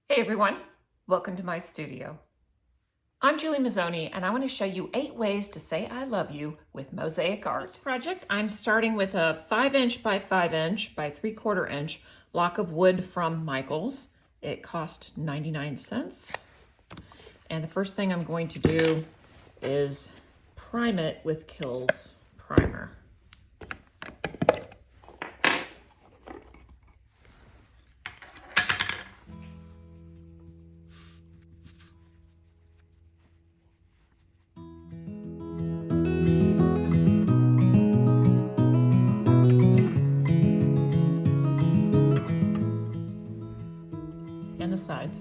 Hey everyone, welcome to my studio. I'm Julie Mazzoni and I want to show you 8 ways to say I love you with mosaic art. This project, I'm starting with a 5" by 5" by 3/4 inch block of wood from Michael's. It cost 99 cents. And the first thing I'm going to do is prime it with Kilz primer. And the sides.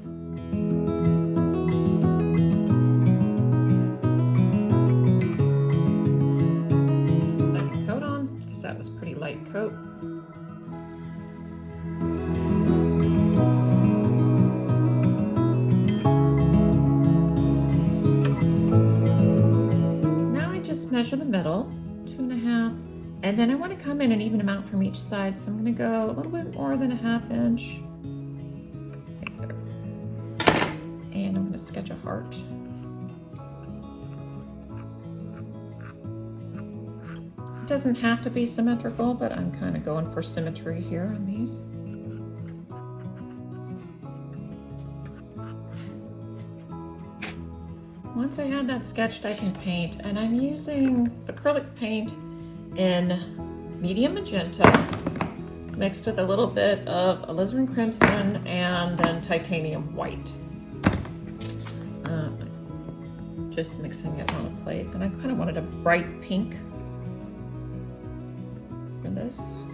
Second coat on, because that was a pretty light coat. Now I just measure the middle, 2.5, and then I want to come in and even them out from each side, so I'm going to go a little bit more than a 1/2 inch. And I'm going to sketch a heart. It doesn't have to be symmetrical, but I'm kind of going for symmetry here on these. Once I have that sketched, I can paint, and I'm using acrylic paint in Medium Magenta mixed with a little bit of Alizeran Crimson and then Titanium White. Just mixing it on a plate, and I kind of wanted a bright pink for this.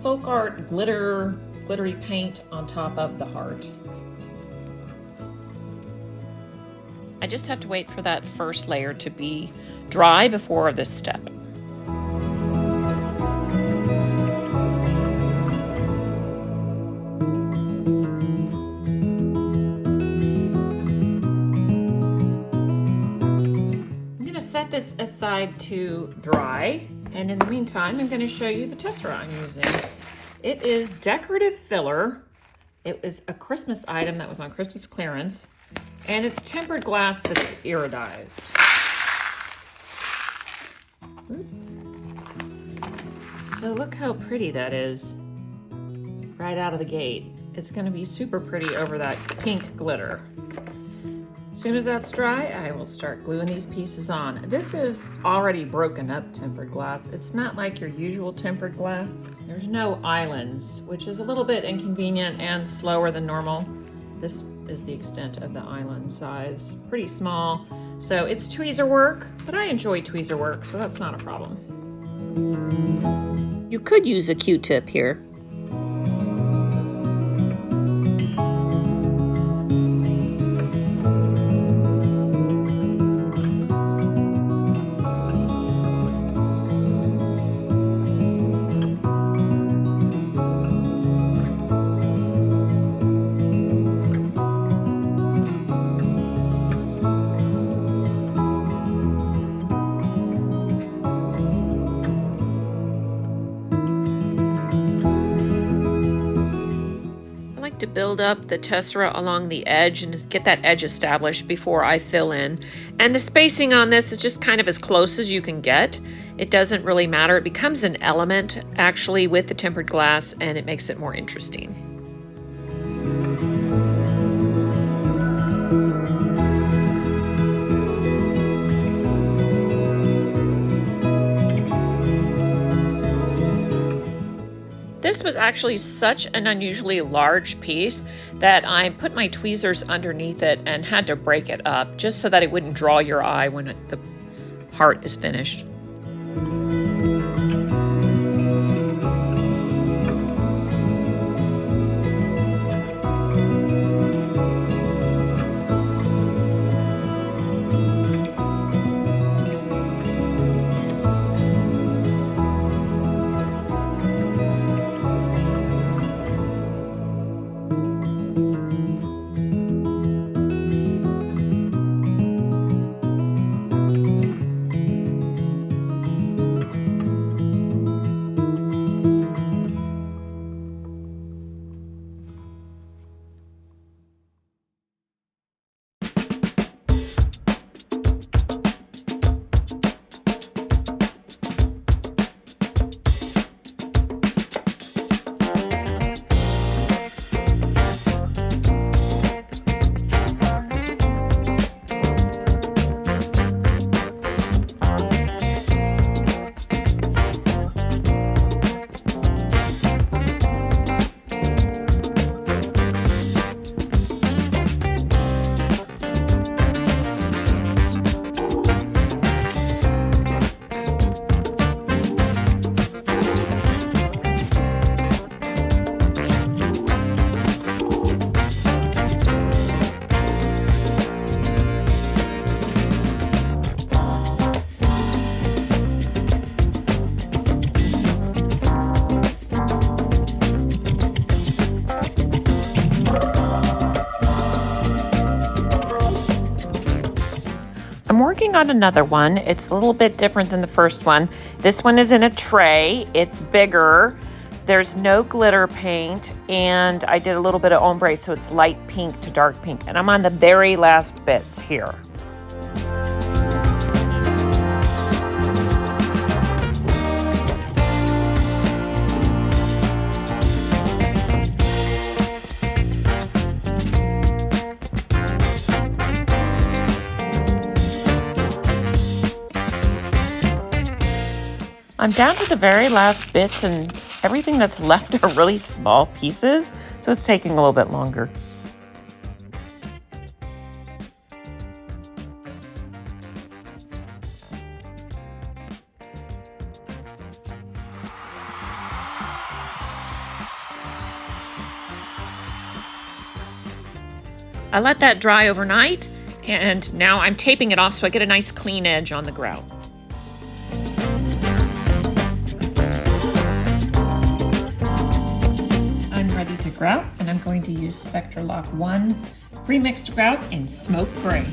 Folk art glittery paint on top of the heart. I just have to wait for that first layer to be dry before this step. I'm going to set this aside to dry. And in the meantime, I'm going to show you the tesserae I'm using. It is Decorative Filler. It was a Christmas item that was on Christmas clearance. And it's tempered glass that's irridized. So look how pretty that is right out of the gate. It's going to be super pretty over that pink glitter. As soon as that's dry, I will start gluing these pieces on. This is already broken up tempered glass. It's not like your usual tempered glass. There's no islands, which is a little bit inconvenient and slower than normal. This is the extent of the island size. Pretty small. So it's tweezer work, but I enjoy tweezer work, so that's not a problem. You could use a Q-tip here. To build up the tesserae along the edge and get that edge established before I fill in. And the spacing on this is just kind of as close as you can get. It doesn't really matter. It becomes an element actually with the tempered glass, and it makes it more interesting. This was actually such an unusually large piece that I put my tweezers underneath it and had to break it up just so that it wouldn't draw your eye when the heart is finished. I'm working on another one. It's a little bit different than the first one. This one is in a tray. It's bigger. There's no glitter paint, and I did a little bit of ombre, so it's light pink to dark pink. And I'm on the very last bits here. I'm down to the very last bits, and everything that's left are really small pieces, so it's taking a little bit longer. I let that dry overnight, and now I'm taping it off so I get a nice clean edge on the grout. To grout, and I'm going to use Spectralock I pre-mixed grout in smoke gray.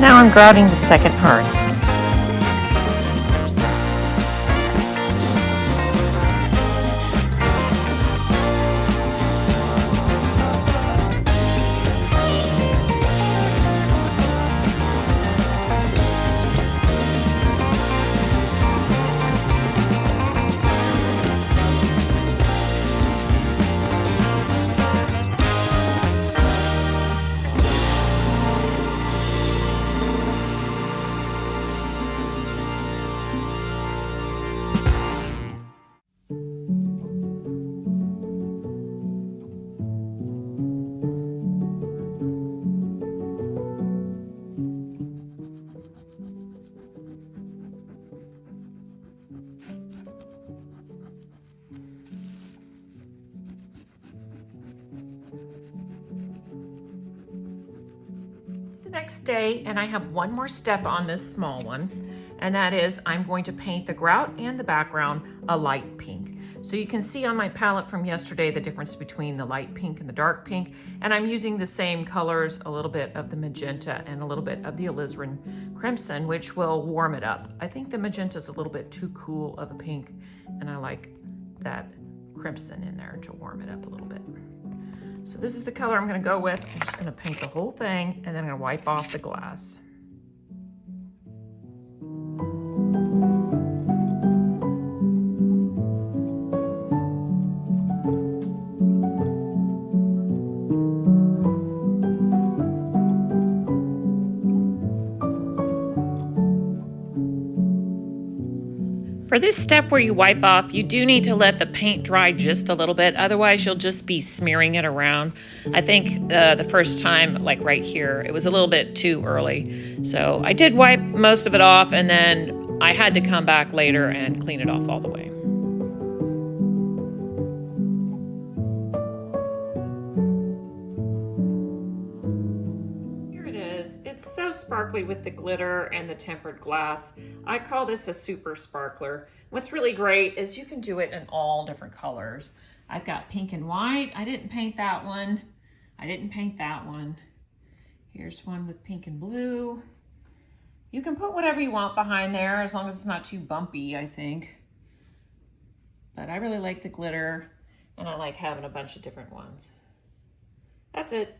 Now I'm grouting the second part. Next day, and I have one more step on this small one, and that is I'm going to paint the grout and the background a light pink. So you can see on my palette from yesterday the difference between the light pink and the dark pink, and I'm using the same colors, a little bit of the magenta and a little bit of the Alizeran Crimson, which will warm it up. I think the magenta is a little bit too cool of a pink, and I like that crimson in there to warm it up a little bit. So this is the color I'm going to go with. I'm just going to paint the whole thing, and then I'm going to wipe off the glass. For this step where you wipe off, you do need to let the paint dry just a little bit, otherwise you'll just be smearing it around. I think the first time, like right here, it was a little bit too early. So I did wipe most of it off, and then I had to come back later and clean it off all the way. It's so sparkly with the glitter and the tempered glass. I call this a super sparkler. What's really great is you can do it in all different colors. I've got pink and white. I didn't paint that one. I didn't paint that one. Here's one with pink and blue. You can put whatever you want behind there as long as it's not too bumpy, I think. But I really like the glitter, and I like having a bunch of different ones. That's it.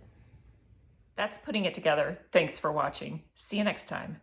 That's putting it together. Thanks for watching. See you next time.